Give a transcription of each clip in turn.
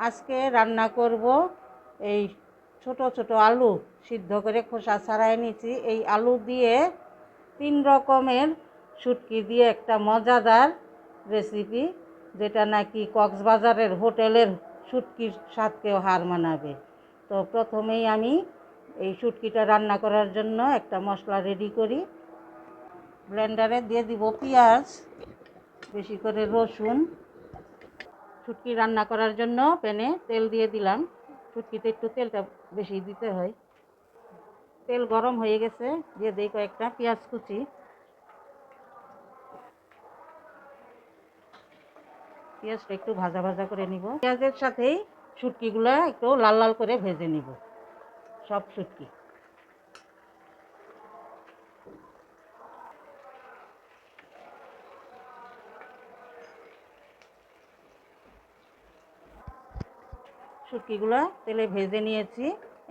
আজকে রান্না করব এই ছোট ছোট আলু সিদ্ধ করে খোসা ছাড়াই নিয়েছি। এই আলু দিয়ে 3 রকমের শুটকি দিয়ে একটা মজাদার রেসিপি, যেটা নাকি কক্সবাজারের হোটেলের শুটকির স্বাদকেও হার মানাবে। তো প্রথমেই আমি এই শুটকিটা রান্না করার জন্য একটা মশলা রেডি করি। ব্লেন্ডারে দিয়ে দিব পেঁয়াজ, বেশি করে রসুন। শুটকি রান্না করার জন্য প্যানে তেল দিয়ে দিলাম। শুটকিতে একটু তেলটা বেশি দিতে হয়। তেল গরম হয়ে গেছে, দিয়ে দিই কয়েকটা পেঁয়াজ কুচি। পেঁয়াজটা একটু ভাজা ভাজা করে নিব। পেঁয়াজের সাথেই শুটকিগুলো একটু লাল লাল করে ভেজে নিব, সব শুটকি। শুটকিগুলো তেলে ভেজে নিয়েছি।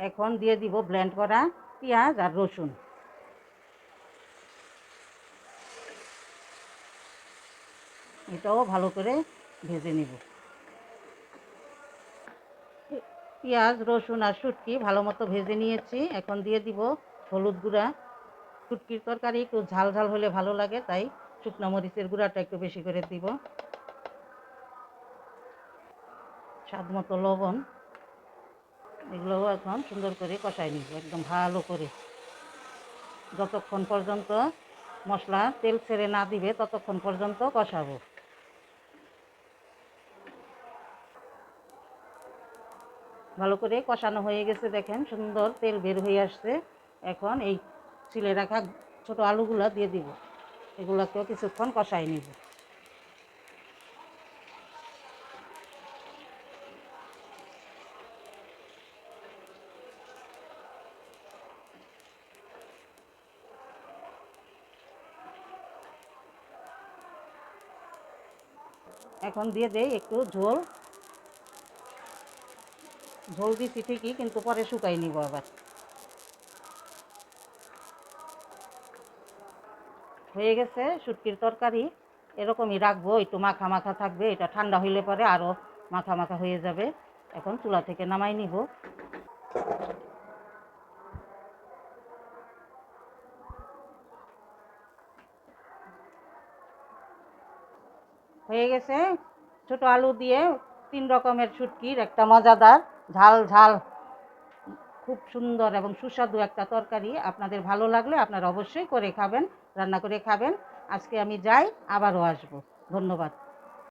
এখন দিয়ে দিব ব্লেন্ড করা পেঁয়াজ আর রসুন। এটাও ভালো করে ভেজে নিব। পেঁয়াজ রসুন আর শুটকি ভালো মতো ভেজে নিয়েছি। এখন দিয়ে দিব হলুদ গুঁড়া। শুটকির তরকারি একটু ঝাল ঝাল হলে ভালো লাগে, তাই শুকনো মরিচের গুঁড়াটা একটু বেশি করে দিব। স্বাদ মতো লবণ। এগুলোও এখন সুন্দর করে কষাই নিব, একদম ভালো করে। যতক্ষণ পর্যন্ত মশলা তেল ছেড়ে না দিবে ততক্ষণ পর্যন্ত কষাবো। ভালো করে কষানো হয়ে গেছে, দেখেন সুন্দর তেল বের হয়ে আসছে। এখন এই ছিলে রাখা ছোট আলুগুলো দিয়ে দিব। এগুলোকেও কিছুক্ষণ কষাই নিব। এখন দিয়ে দেই একটু ঝোল। ঝোল দিচ্ছি ঠিকই, কিন্তু পরে শুকাই নিব আবার। হয়ে গেছে শুটকির তরকারি। এরকমই রাখবো, একটু মাখা মাখা থাকবে। এটা ঠান্ডা হইলে পরে আরও মাখা মাখা হয়ে যাবে। এখন চুলা থেকে নামাই নিব। হয়ে গেছে ছোট আলু দিয়ে 3 রকমের শুটকির একটা মজাদার ঝাল ঝাল খুব সুন্দর এবং সুস্বাদু একটা তরকারি। আপনাদের ভালো লাগলে আপনারা অবশ্যই করে খাবেন, রান্না করে খাবেন। আজকে আমি যাই, আবারও আসবো। ধন্যবাদ।